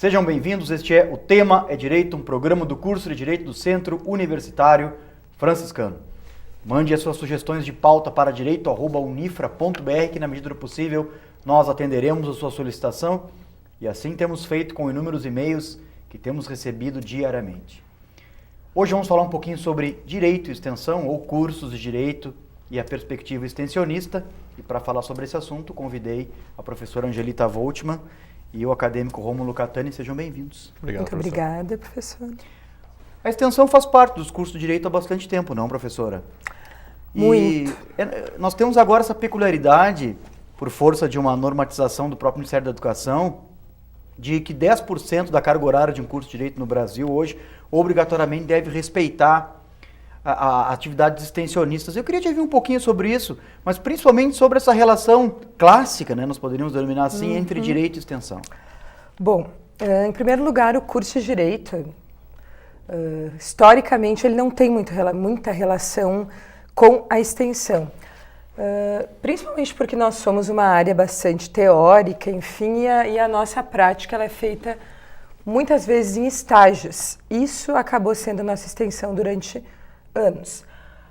Sejam bem-vindos, este é O Tema é Direito, um programa do curso de Direito do Centro Universitário Franciscano. Mande as suas sugestões de pauta para direito@unifra.br, que na medida do possível nós atenderemos a sua solicitação e assim temos feito com inúmeros e-mails que temos recebido diariamente. Hoje vamos falar um pouquinho sobre direito e extensão ou cursos de direito e a perspectiva extensionista. E para falar sobre esse assunto, convidei a professora Angelita Voltmann e o acadêmico Rômulo Catani. Sejam bem-vindos. Obrigado, Muito obrigada, professor. A extensão faz parte dos cursos de direito há bastante tempo, não, professora? Muito. Nós temos agora essa peculiaridade, por força de uma normatização do próprio Ministério da Educação, de que 10% da carga horária de um curso de direito no Brasil hoje obrigatoriamente deve respeitar a atividades extensionistas. Eu queria te ouvir um pouquinho sobre isso, mas principalmente sobre essa relação clássica, né, nós poderíamos denominar assim, entre direito e extensão. Bom, em primeiro lugar, o curso de direito, historicamente, ele não tem muita relação com a extensão. Principalmente porque nós somos uma área bastante teórica, enfim, e a nossa prática ela é feita muitas vezes em estágios. Isso acabou sendo a nossa extensão durante anos.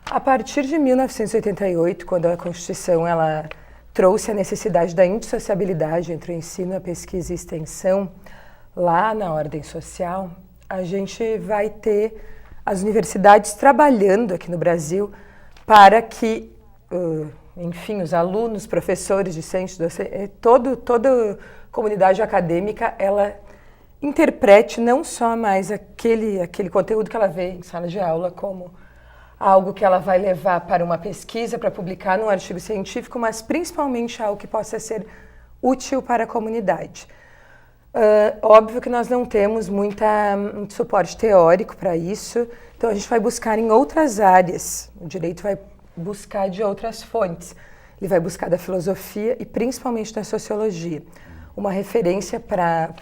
A partir de 1988, quando a Constituição ela trouxe a necessidade da indissociabilidade entre o ensino, a pesquisa e a extensão, lá na ordem social, a gente vai ter as universidades trabalhando aqui no Brasil para que, enfim, os alunos, professores, discentes, docentes, toda comunidade acadêmica, ela interprete não só mais aquele conteúdo que ela vê em sala de aula como algo que ela vai levar para uma pesquisa, para publicar num artigo científico, mas principalmente algo que possa ser útil para a comunidade. Óbvio que nós não temos muito suporte teórico para isso, então a gente vai buscar em outras áreas. O direito vai buscar de outras fontes. Ele vai buscar da filosofia e principalmente da sociologia. Uma referência para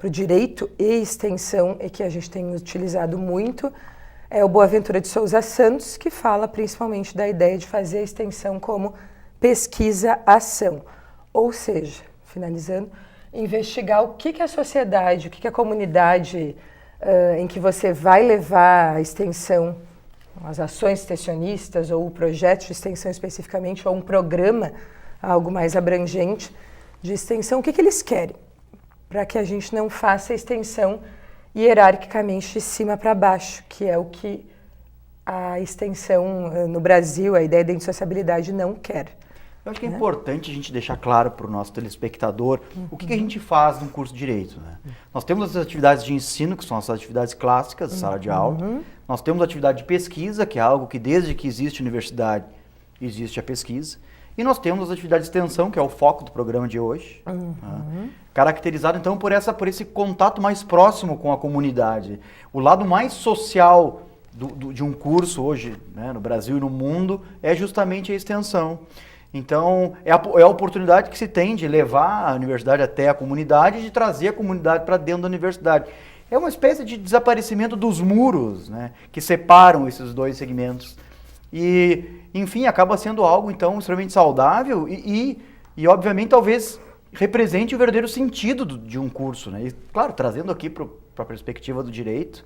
o direito e extensão e que a gente tem utilizado muito é o Boaventura de Souza Santos, que fala principalmente da ideia de fazer a extensão como pesquisa-ação. Ou seja, finalizando, investigar o que a sociedade, o que a comunidade em que você vai levar a extensão, as ações extensionistas ou o projeto de extensão especificamente, ou um programa, algo mais abrangente de extensão, o que eles querem, para que a gente não faça a extensão hierarquicamente de cima para baixo, que é o que a extensão no Brasil, a ideia da indissociabilidade não quer. Eu acho que é importante a gente deixar claro para o nosso telespectador o que a gente faz num curso de Direito, né? Nós temos as atividades de ensino, que são as atividades clássicas, sala de aula. Nós temos a atividade de pesquisa, que é algo que desde que existe universidade, existe a pesquisa. E nós temos as atividades de extensão, que é o foco do programa de hoje, caracterizado então por esse contato mais próximo com a comunidade. O lado mais social de um curso hoje, né, no Brasil e no mundo, é justamente a extensão. Então, é a oportunidade que se tem de levar a universidade até a comunidade e de trazer a comunidade para dentro da universidade. É uma espécie de desaparecimento dos muros, né, que separam esses dois segmentos. E, enfim, acaba sendo algo, então, extremamente saudável e obviamente, talvez represente o verdadeiro sentido de um curso, né? E, claro, trazendo aqui para a perspectiva do direito,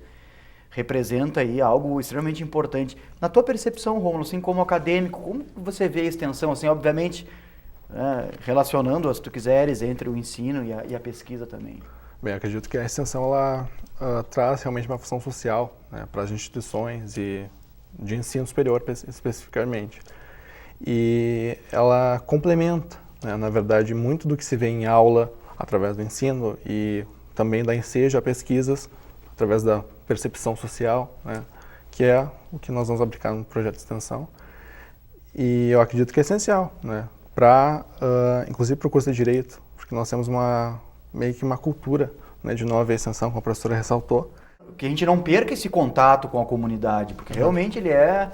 representa aí algo extremamente importante. Na tua percepção, Rômulo, assim como acadêmico, como você vê a extensão, assim, obviamente, relacionando, se tu quiseres, entre o ensino e a pesquisa também? Bem, eu acredito que a extensão ela traz realmente uma função social, né, para as instituições e de ensino superior especificamente. E ela complementa, né, na verdade, muito do que se vê em aula através do ensino e também dá ensejo a pesquisas através da percepção social, né, que é o que nós vamos aplicar no projeto de extensão. E eu acredito que é essencial, né, inclusive para o curso de Direito, porque nós temos meio que uma cultura, né, de não haver extensão, como a professora ressaltou. Que a gente não perca esse contato com a comunidade, porque realmente ele é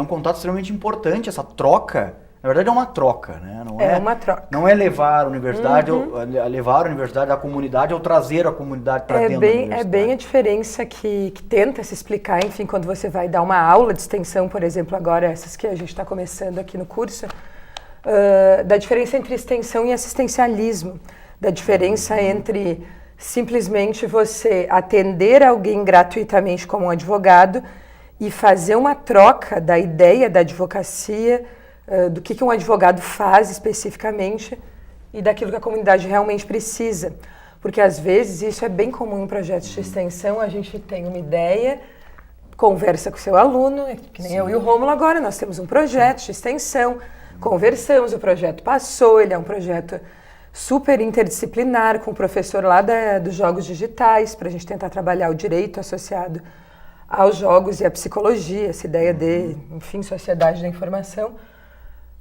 um contato extremamente importante, essa troca. Na verdade é uma troca, né? Não é uma troca. Não é levar a universidade, à comunidade ou trazer a comunidade para dentro da universidade. É bem a diferença que tenta se explicar, enfim, quando você vai dar uma aula de extensão, por exemplo, agora essas que a gente está começando aqui no curso, da diferença entre extensão e assistencialismo, da diferença entre simplesmente você atender alguém gratuitamente como um advogado e fazer uma troca da ideia da advocacia, do que um advogado faz especificamente e daquilo que a comunidade realmente precisa. Porque às vezes isso é bem comum em projetos de extensão, a gente tem uma ideia, conversa com o seu aluno, que nem eu e o Rômulo agora, nós temos um projeto de extensão, conversamos, o projeto passou, ele é um projeto super interdisciplinar, com o professor lá dos jogos digitais, para a gente tentar trabalhar o direito associado aos jogos e à psicologia, essa ideia de, enfim, sociedade da informação.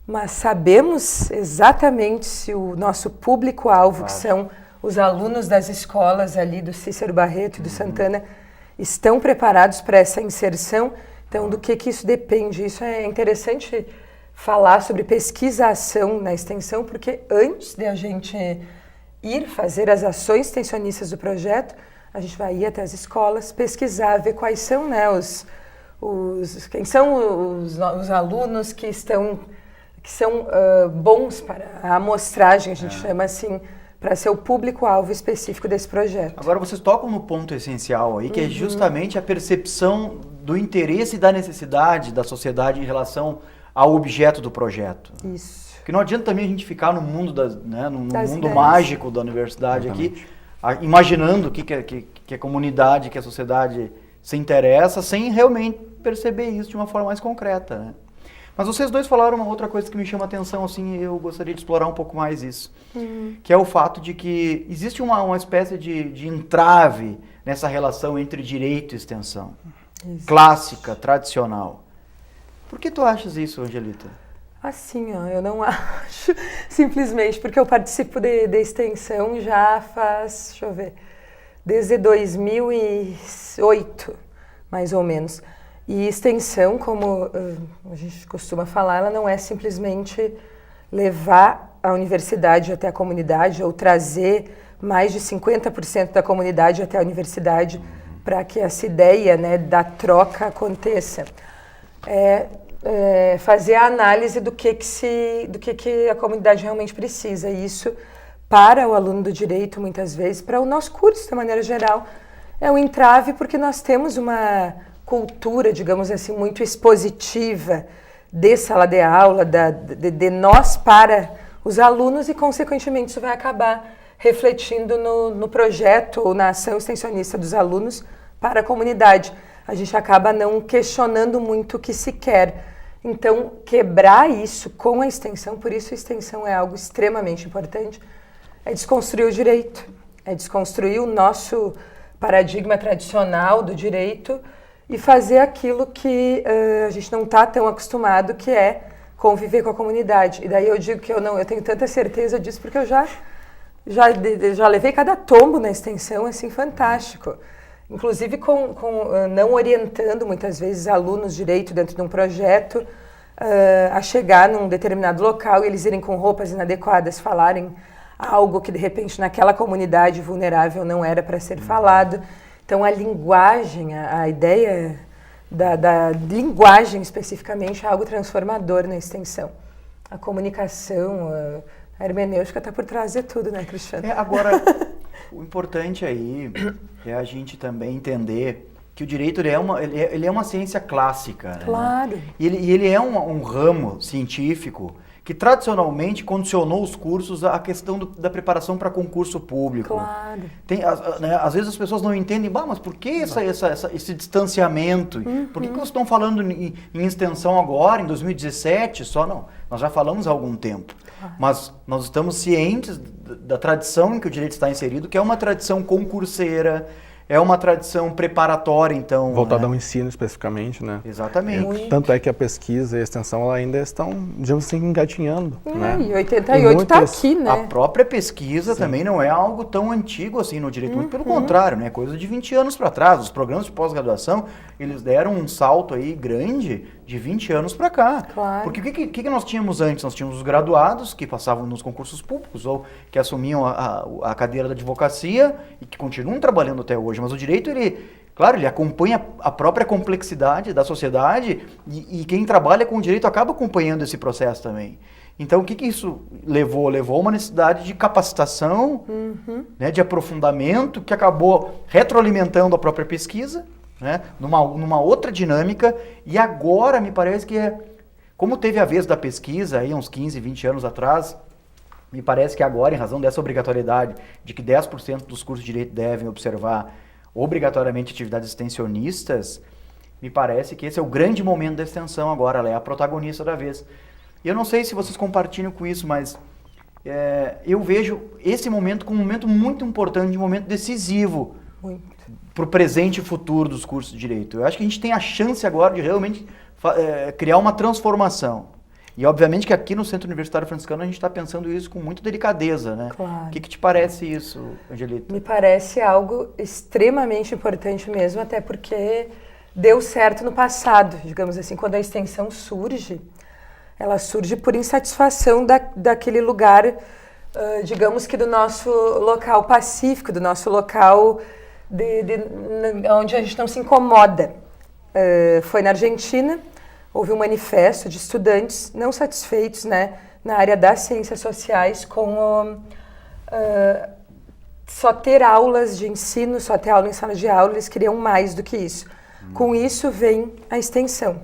Mas sabemos exatamente se o nosso público-alvo, que são os alunos das escolas ali do Cícero Barreto e do Santana, estão preparados para essa inserção. Então, do que isso depende? Isso é interessante falar sobre pesquisa-ação na extensão, porque antes de a gente ir fazer as ações extensionistas do projeto, a gente vai ir até as escolas, pesquisar, ver quais são, né, quem são os alunos que são bons para a amostragem, a gente chama assim, para ser o público-alvo específico desse projeto. Agora vocês tocam no ponto essencial aí, que é justamente a percepção do interesse e da necessidade da sociedade em relação ao objeto do projeto. Isso. Porque não adianta também a gente ficar no mundo, no mundo ideias. mágico da universidade aqui, imaginando o que a comunidade, que a sociedade se interessa, sem realmente perceber isso de uma forma mais concreta, né? Mas vocês dois falaram uma outra coisa que me chama a atenção, assim, eu gostaria de explorar um pouco mais isso, que é o fato de que existe uma espécie de entrave nessa relação entre direito e extensão, clássica, tradicional. Por que tu achas isso, Angelita? Assim, ó, eu não acho, simplesmente porque eu participo de extensão já faz, deixa eu ver, desde 2008, mais ou menos. E extensão, como a gente costuma falar, ela não é simplesmente levar a universidade até a comunidade ou trazer mais de 50% da comunidade até a universidade para que essa ideia, né, da troca aconteça. Fazer a análise do que a comunidade realmente precisa. E isso, para o aluno do direito, muitas vezes, para o nosso curso, de maneira geral, é um entrave porque nós temos uma cultura, digamos assim, muito expositiva de sala de aula, de nós para os alunos e, consequentemente, isso vai acabar refletindo no projeto ou na ação extensionista dos alunos para a comunidade. A gente acaba não questionando muito o que se quer. Então, quebrar isso com a extensão, por isso a extensão é algo extremamente importante, é desconstruir o direito, é desconstruir o nosso paradigma tradicional do direito e fazer aquilo que a gente não está tão acostumado, que é conviver com a comunidade. E daí eu digo que eu tenho tanta certeza disso, porque eu já levei cada tombo na extensão, assim, fantástico. Inclusive não orientando, muitas vezes, alunos de direito dentro de um projeto a chegar num determinado local e eles irem com roupas inadequadas, falarem algo que, de repente, naquela comunidade vulnerável não era para ser falado. Então, a linguagem, a ideia da linguagem especificamente é algo transformador na extensão. A comunicação, a hermenêutica está por trás de tudo, né, Cristiano? Agora, o importante aí é a gente também entender que o direito ele é uma ciência clássica. Claro. Né? E ele é um ramo científico que tradicionalmente condicionou os cursos à questão da preparação para concurso público. Claro. Às vezes as pessoas não entendem, mas por que esse distanciamento? Por que vocês estão falando em extensão agora, em 2017? Não, nós já falamos há algum tempo. Mas nós estamos cientes da tradição em que o direito está inserido, que é uma tradição concurseira, é uma tradição preparatória, então... Voltada ao ensino, especificamente, né? Exatamente. Tanto é que a pesquisa e a extensão ela ainda estão, digamos assim, engatinhando. Né? E 88 está aqui, né? A própria pesquisa também não é algo tão antigo assim no direito, muito pelo contrário, né? Coisa de 20 anos para trás. Os programas de pós-graduação, eles deram um salto aí grande de 20 anos para cá. Claro. Porque o que nós tínhamos antes? Nós tínhamos os graduados que passavam nos concursos públicos ou que assumiam a cadeira da advocacia e que continuam trabalhando até hoje. Mas o direito, claro, ele acompanha a própria complexidade da sociedade e quem trabalha com o direito acaba acompanhando esse processo também. Então, o que isso levou? Levou a uma necessidade de capacitação, né, de aprofundamento, que acabou retroalimentando a própria pesquisa, né, numa outra dinâmica, e agora me parece que como teve a vez da pesquisa, aí uns 15, 20 anos atrás, me parece que agora, em razão dessa obrigatoriedade de que 10% dos cursos de direito devem observar obrigatoriamente atividades extensionistas, me parece que esse é o grande momento da extensão agora, ela é a protagonista da vez. E eu não sei se vocês compartilham com isso, mas eu vejo esse momento como um momento muito importante, um momento decisivo para o presente e futuro dos cursos de direito. Eu acho que a gente tem a chance agora de realmente criar uma transformação. E obviamente que aqui no Centro Universitário Franciscano a gente está pensando isso com muita delicadeza, né? Claro. O que te parece isso, Angelita? Me parece algo extremamente importante mesmo, até porque deu certo no passado, digamos assim, quando a extensão surge, ela surge por insatisfação daquele lugar, digamos que do nosso local pacífico, do nosso local onde a gente não se incomoda. Foi na Argentina, houve um manifesto de estudantes não satisfeitos, né, na área das ciências sociais com só ter aulas de ensino, só ter aula em sala de aula, eles queriam mais do que isso. Com isso vem a extensão.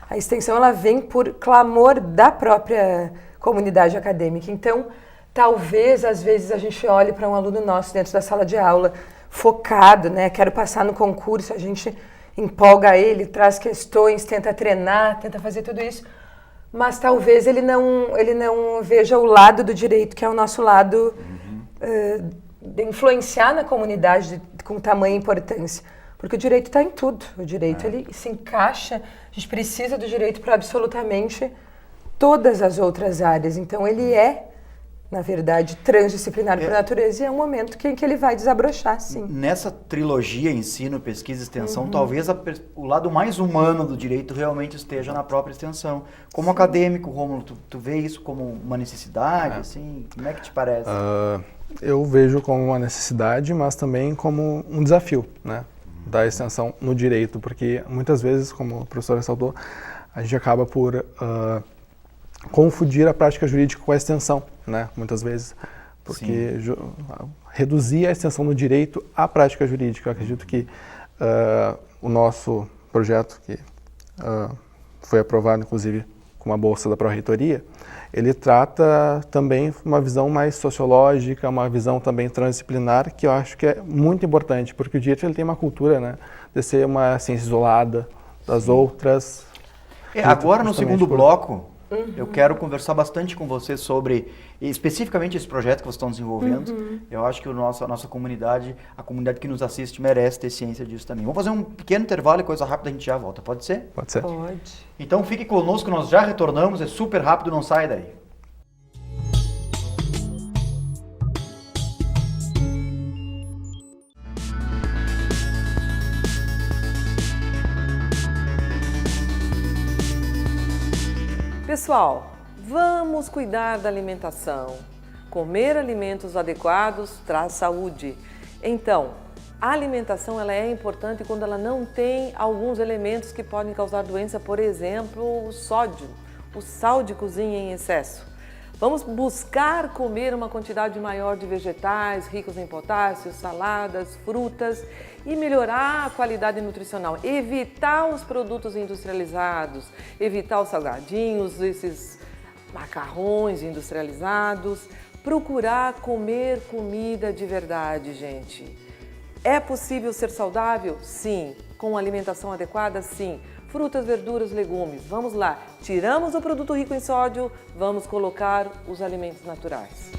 A extensão ela vem por clamor da própria comunidade acadêmica. Então, talvez, às vezes, a gente olhe para um aluno nosso dentro da sala de aula, focado, né? Quero passar no concurso, a gente empolga ele, traz questões, tenta treinar, tenta fazer tudo isso. Mas talvez ele não veja o lado do direito, que é o nosso lado de influenciar na comunidade com tamanha importância. Porque o direito está em tudo. O direito ele se encaixa, a gente precisa do direito para absolutamente todas as outras áreas. Então ele na verdade, transdisciplinar por natureza e é um momento em que ele vai desabrochar, sim. Nessa trilogia ensino, pesquisa e extensão, talvez o lado mais humano do direito realmente esteja na própria extensão. Como acadêmico, Rômulo, tu vê isso como uma necessidade, assim? Como é que te parece? Eu vejo como uma necessidade, mas também como um desafio, né, da extensão no direito, porque muitas vezes, como o professor ressaltou, a gente acaba por confundir a prática jurídica com a extensão, né, muitas vezes, porque reduzir a extensão no direito à prática jurídica. Eu acredito que o nosso projeto, que foi aprovado inclusive com uma bolsa da Pró-Reitoria, ele trata também uma visão mais sociológica, uma visão também transdisciplinar, que eu acho que é muito importante, porque o direito ele tem uma cultura, né, de ser uma ciência isolada das outras. Agora, no segundo bloco, eu quero conversar bastante com você sobre, especificamente, esse projeto que vocês estão desenvolvendo. Eu acho que a nossa comunidade, a comunidade que nos assiste, merece ter ciência disso também. Vamos fazer um pequeno intervalo e coisa rápida, a gente já volta. Pode ser? Pode ser. Pode. Então fique conosco, nós já retornamos, é super rápido, não sai daí. Pessoal, vamos cuidar da alimentação. Comer alimentos adequados traz saúde. Então, a alimentação ela é importante quando ela não tem alguns elementos que podem causar doença, por exemplo, o sódio, o sal de cozinha em excesso. Vamos buscar comer uma quantidade maior de vegetais ricos em potássio, saladas, frutas e melhorar a qualidade nutricional. Evitar os produtos industrializados, evitar os salgadinhos, esses macarrões industrializados. Procurar comer comida de verdade, gente. É possível ser saudável? Sim. Com alimentação adequada? Sim. Frutas, verduras, legumes. Vamos lá. Tiramos o produto rico em sódio, vamos colocar os alimentos naturais.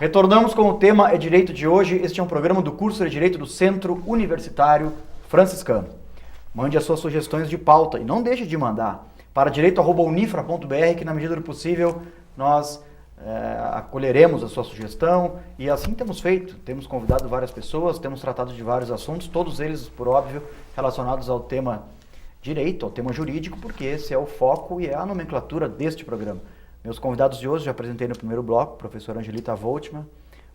Retornamos com o tema É Direito de hoje. Este é um programa do curso de Direito do Centro Universitário Franciscano. Mande as suas sugestões de pauta e não deixe de mandar para direito@unifra.br, que na medida do possível nós acolheremos a sua sugestão e assim temos feito. Temos convidado várias pessoas, temos tratado de vários assuntos, todos eles, por óbvio, relacionados ao tema direito, ao tema jurídico, porque esse é o foco e é a nomenclatura deste programa. Meus convidados de hoje, já apresentei no primeiro bloco, o professor Angelita Voltmann,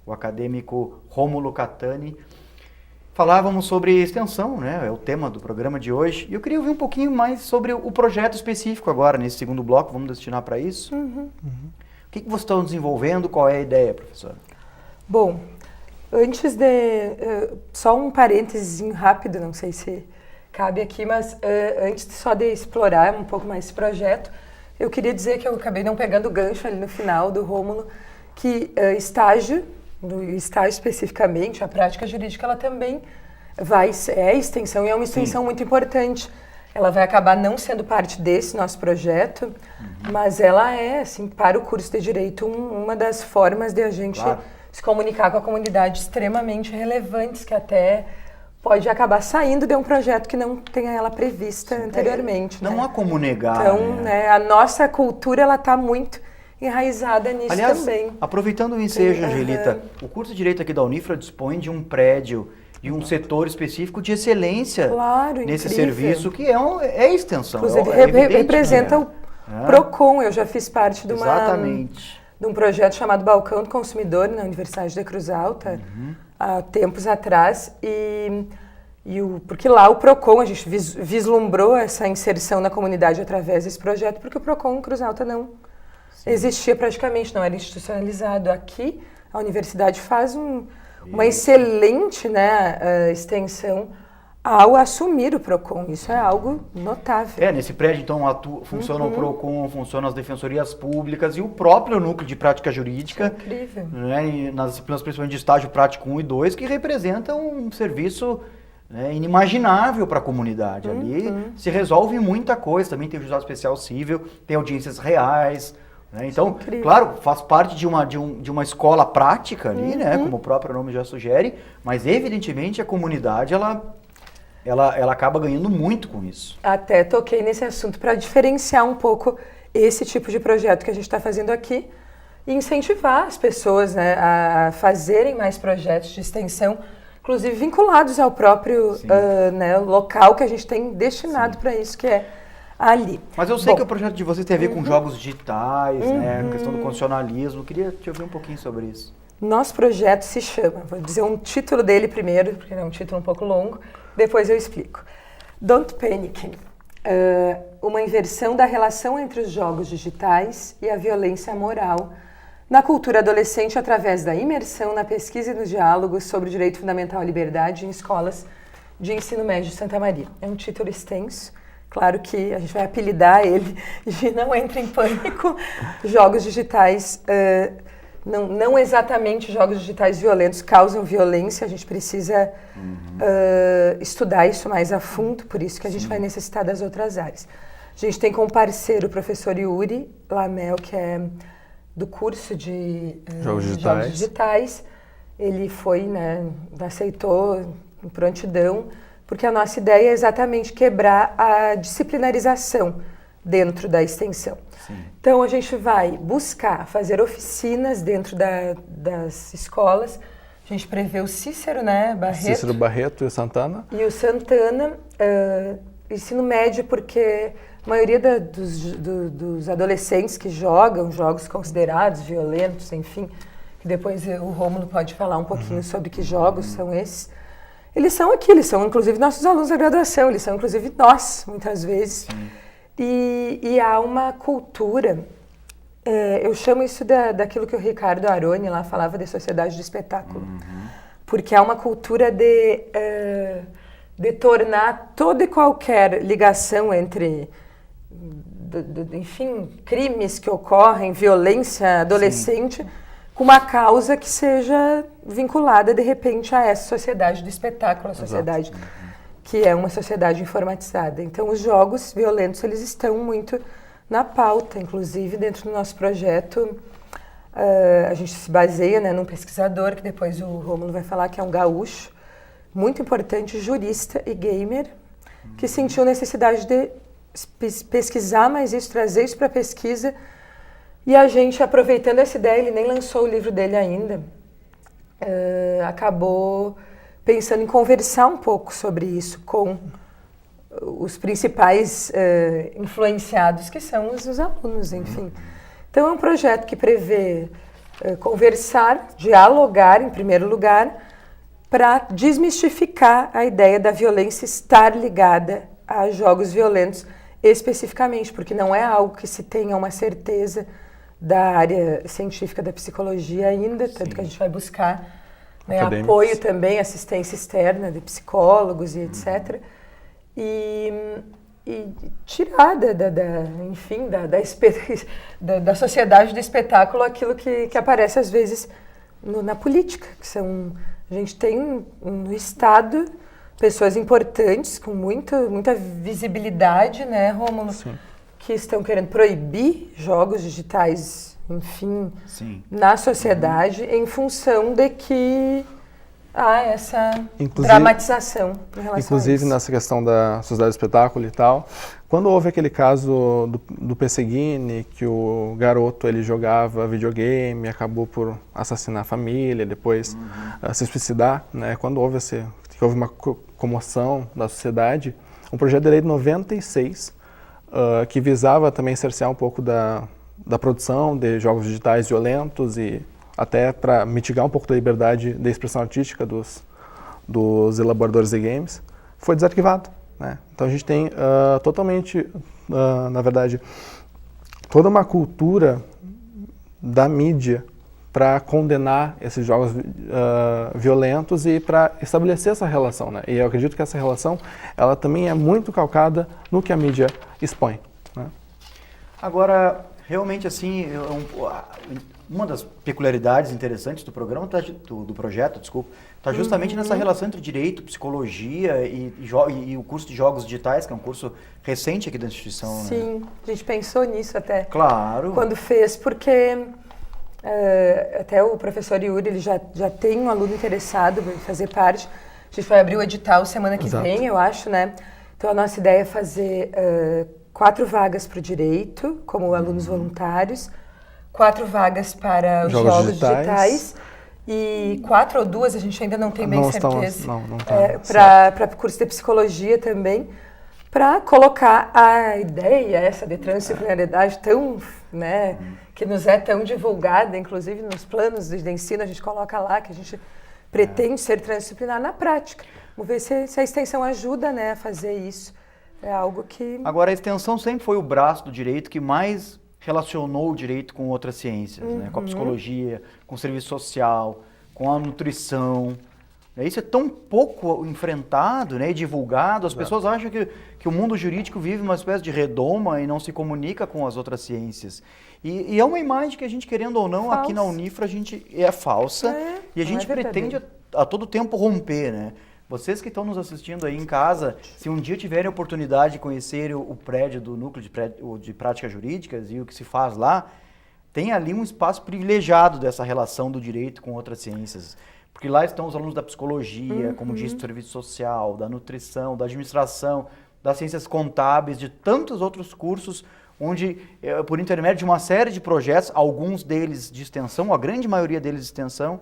o acadêmico Rômulo Catani. Falávamos sobre extensão, né? É o tema do programa de hoje. E eu queria ouvir um pouquinho mais sobre o projeto específico agora, nesse segundo bloco, vamos destinar para isso. O que vocês estão desenvolvendo? Qual é a ideia, professora? Bom, antes de... só um parênteses rápido, não sei se cabe aqui, mas antes só de explorar um pouco mais esse projeto, eu queria dizer que eu acabei não pegando o gancho ali no final do Rômulo, que estágio, no estágio especificamente, a prática jurídica, ela também é extensão e é uma extensão muito importante. Ela vai acabar não sendo parte desse nosso projeto, mas ela é, assim, para o curso de Direito, uma das formas de a gente se comunicar com a comunidade extremamente relevantes, que até pode acabar saindo de um projeto que não tenha ela prevista anteriormente. Não há como negar. Então, né, a nossa cultura está muito enraizada nisso. Aliás, também. Aproveitando o ensejo, Angelita, o curso de Direito aqui da Unifra dispõe de um prédio e um setor específico de excelência nesse serviço, que é extensão. Inclusive, evidente, representa o PROCON. Eu já fiz parte de um projeto chamado Balcão do Consumidor na Universidade de Cruz Alta, há tempos atrás, porque lá o PROCON, a gente vislumbrou essa inserção na comunidade através desse projeto, porque o PROCON em Cruz Alta não existia praticamente, não era institucionalizado. Aqui, a universidade faz uma excelente, né, extensão ao assumir o PROCON. Isso é algo notável. Nesse prédio, então, funciona o PROCON, funcionam as defensorias públicas e o próprio núcleo de prática jurídica. Isso é incrível. Né, e nas disciplinas, principalmente de estágio prático 1 e 2, que representam um serviço inimaginável para a comunidade. Ali se resolve muita coisa. Também tem o juizado especial civil, tem audiências reais. Então, claro, faz parte de uma escola prática ali, né, como o próprio nome já sugere, mas evidentemente a comunidade ela acaba ganhando muito com isso. Até toquei nesse assunto para diferenciar um pouco esse tipo de projeto que a gente está fazendo aqui e incentivar as pessoas, né, a fazerem mais projetos de extensão, inclusive vinculados ao próprio local que a gente tem destinado para isso, que é ali. Mas eu sei que o projeto de vocês tem a ver com jogos digitais, né, questão do constitucionalismo. Eu queria te ouvir um pouquinho sobre isso. Nosso projeto se chama, vou dizer um título dele primeiro, porque é um título um pouco longo, depois eu explico. Don't Panic, uma inversão da relação entre os jogos digitais e a violência moral na cultura adolescente através da imersão na pesquisa e nos diálogos sobre o direito fundamental à liberdade em escolas de ensino médio de Santa Maria. É um título extenso. Claro que a gente vai apelidar ele de Não Entre em Pânico, jogos digitais, não exatamente jogos digitais violentos causam violência, a gente precisa estudar isso mais a fundo, por isso que a gente vai necessitar das outras áreas. A gente tem como parceiro o professor Yuri Lamel, que é do curso de jogos digitais. Ele foi, aceitou em prontidão, porque a nossa ideia é exatamente quebrar a disciplinarização dentro da extensão. Então, a gente vai buscar fazer oficinas dentro das escolas. A gente prevê o Cícero, Barreto. Cícero Barreto e o Santana. E o Santana, ensino médio, porque a maioria dos adolescentes que jogam jogos considerados violentos, enfim, que depois o Rômulo pode falar um pouquinho sobre que jogos são esses. Eles são aqui, eles são inclusive nossos alunos da graduação, eles são inclusive nós, muitas vezes. E há uma cultura, eu chamo isso daquilo que o Ricardo Aroni lá falava de sociedade do espetáculo, porque há uma cultura de tornar toda e qualquer ligação entre, enfim, crimes que ocorrem, violência adolescente, com uma causa que seja vinculada, de repente, a essa sociedade do espetáculo, a sociedade que é uma sociedade informatizada. Então, os jogos violentos, eles estão muito na pauta, inclusive, dentro do nosso projeto. A gente se baseia num pesquisador, que depois o Rômulo vai falar, que é um gaúcho, muito importante, jurista e gamer, que sentiu necessidade de pesquisar mais isso, trazer isso para a pesquisa. E a gente, aproveitando essa ideia, ele nem lançou o livro dele ainda, acabou pensando em conversar um pouco sobre isso com os principais influenciados, que são os alunos, enfim. Então, é um projeto que prevê conversar, dialogar, em primeiro lugar, para desmistificar a ideia da violência estar ligada a jogos violentos especificamente, porque não é algo que se tenha uma certeza da área científica da psicologia ainda, tanto que a gente vai buscar, né, apoio também, assistência externa de psicólogos e etc. E tirar da sociedade do espetáculo aquilo que aparece às vezes na política, que são... A gente tem no Estado pessoas importantes, com muita visibilidade, né, Rômulo? Sim. Que estão querendo proibir jogos digitais, enfim, Sim. na sociedade, em função de que há essa dramatização em relação inclusive a isso. Nessa questão da sociedade do espetáculo e tal, quando houve aquele caso do Pesseguini, que o garoto ele jogava videogame, acabou por assassinar a família, depois se suicidar, né? Quando houve uma comoção da sociedade, um projeto de lei de 96, que visava também cercear um pouco da produção de jogos digitais violentos e até para mitigar um pouco da liberdade de expressão artística dos elaboradores de games, foi desarquivado, né? Então a gente tem totalmente, na verdade, toda uma cultura da mídia para condenar esses jogos violentos e para estabelecer essa relação, né? E eu acredito que essa relação, ela também é muito calcada no que a mídia expõe, né? Agora, realmente assim, uma das peculiaridades interessantes do programa, do projeto, está justamente nessa relação entre direito, psicologia e o curso de jogos digitais, que é um curso recente aqui da instituição. Sim, né? A gente pensou nisso até. Claro. Quando fez, porque até o professor Yuri, ele já tem um aluno interessado em fazer parte. A gente vai abrir o edital semana que vem, eu acho, né? Então a nossa ideia é fazer 4 vagas para o direito, como alunos voluntários, 4 vagas para os jogos digitais e 4 ou 2, a gente ainda não tem bem certeza, para curso de psicologia também, para colocar a ideia essa de transdisciplinaridade tão, né, que nos é tão divulgada, inclusive nos planos de ensino, a gente coloca lá que a gente pretende ser transdisciplinar na prática. Vamos ver se a extensão ajuda, né, a fazer isso. É algo que... Agora, a extensão sempre foi o braço do direito que mais relacionou o direito com outras ciências, né? Com a psicologia, com o serviço social, com a nutrição. Isso é tão pouco enfrentado, né, e divulgado. As pessoas acham que o mundo jurídico vive uma espécie de redoma e não se comunica com as outras ciências. E é uma imagem que a gente, querendo ou não, aqui na Unifra, a gente é falsa e a gente pretende a todo tempo romper, né? Vocês que estão nos assistindo aí em casa, se um dia tiverem a oportunidade de conhecer o prédio do Núcleo de Práticas Jurídicas e o que se faz lá, tem ali um espaço privilegiado dessa relação do direito com outras ciências. Porque lá estão os alunos da psicologia, como disse, do serviço social, da nutrição, da administração, das ciências contábeis, de tantos outros cursos, onde, por intermédio de uma série de projetos, alguns deles de extensão, a grande maioria deles de extensão,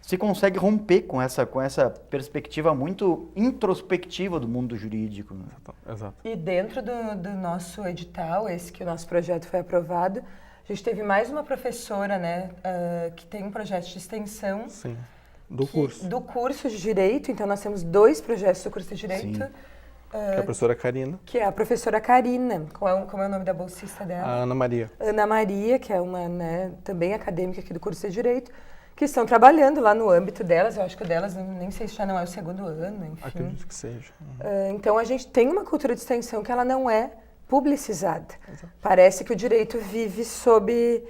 se consegue romper com essa perspectiva muito introspectiva do mundo jurídico. Né? Exato. E dentro do nosso edital, esse que o nosso projeto foi aprovado, a gente teve mais uma professora, né, que tem um projeto de extensão. Sim, do curso. Do curso de Direito, então nós temos 2 projetos do curso de Direito. Sim. Que é a professora Karina. Que é a professora Karina. Como é o nome da bolsista dela? A Ana Maria. Ana Maria, que é uma, né, também acadêmica aqui do curso de Direito, que estão trabalhando lá no âmbito delas. Eu acho que o delas, nem sei se já não é o 2º ano, enfim. Acredito que seja. Então, a gente tem uma cultura de extensão que ela não é publicizada. Exato. Parece que o direito vive sob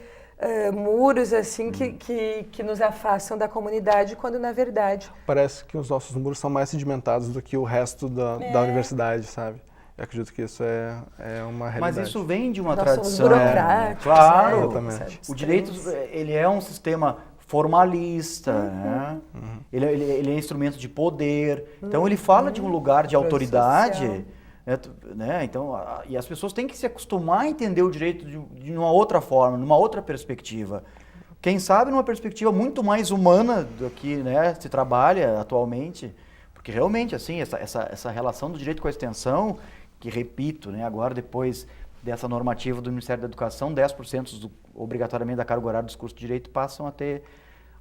muros assim que nos afastam da comunidade, quando, na verdade... Parece que os nossos muros são mais sedimentados do que o resto da universidade, sabe? Eu acredito que isso é uma realidade. Mas isso vem de uma Nós tradição. somos burocráticos. Claro, exatamente. O direito, ele é um sistema formalista, né? Ele é instrumento de poder. Então, ele fala de um lugar de autoridade, né? Então, e as pessoas têm que se acostumar a entender o direito de uma outra forma, numa outra perspectiva. Quem sabe numa perspectiva muito mais humana do que, né, se trabalha atualmente. Porque realmente, assim, essa relação do direito com a extensão, que repito, né, agora depois dessa normativa do Ministério da Educação, 10% obrigatoriamente da carga horária dos cursos de direito passam a ter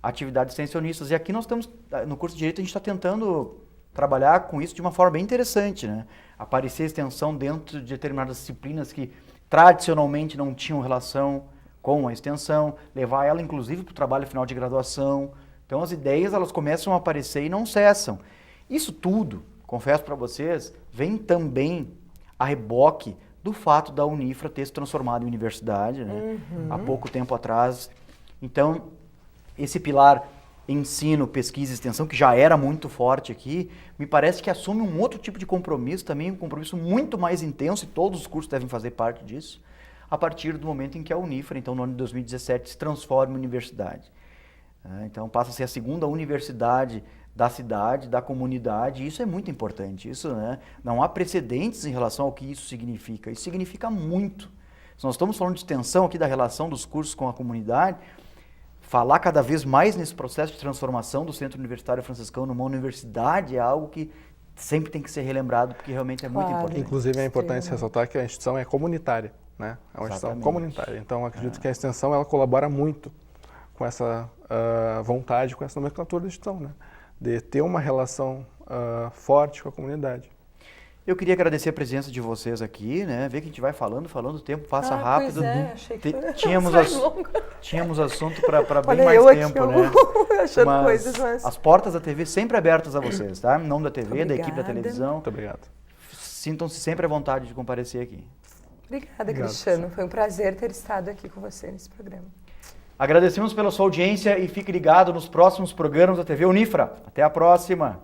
atividades extensionistas. E aqui nós estamos, no curso de direito, a gente está tentando trabalhar com isso de uma forma bem interessante, né? Aparecer extensão dentro de determinadas disciplinas que tradicionalmente não tinham relação com a extensão, levar ela inclusive para o trabalho final de graduação. Então as ideias elas começam a aparecer e não cessam. Isso tudo, confesso para vocês, vem também a reboque do fato da Unifra ter se transformado em universidade, né? Há pouco tempo atrás. Então, esse pilar ensino, pesquisa e extensão, que já era muito forte aqui, me parece que assume um outro tipo de compromisso também, um compromisso muito mais intenso, e todos os cursos devem fazer parte disso, a partir do momento em que a Unifra, então no ano de 2017, se transforma em universidade. Então passa a ser a segunda universidade da cidade, da comunidade, e isso é muito importante. Isso, né, não há precedentes em relação ao que isso significa. Isso significa muito. Se nós estamos falando de extensão aqui da relação dos cursos com a comunidade, falar cada vez mais nesse processo de transformação do Centro Universitário Franciscano numa universidade é algo que sempre tem que ser relembrado, porque realmente é muito importante. Inclusive é importante ressaltar que a instituição é comunitária, né? É uma instituição comunitária. Então acredito que a extensão ela colabora muito com essa vontade, com essa nomenclatura da instituição, né? De ter uma relação forte com a comunidade. Eu queria agradecer a presença de vocês aqui, né? Ver que a gente vai falando, o tempo passa rápido. Pois é, achei que tínhamos assunto para bem Olha, mais eu tempo, aqui, né? achando coisas, mas... As portas da TV sempre abertas a vocês, tá? Em nome da TV, Obrigada. da equipe da televisão. Muito obrigado. Sintam-se sempre à vontade de comparecer aqui. Obrigada, Cristiano. Foi um prazer ter estado aqui com você nesse programa. Agradecemos pela sua audiência e fique ligado nos próximos programas da TV Unifra. Até a próxima!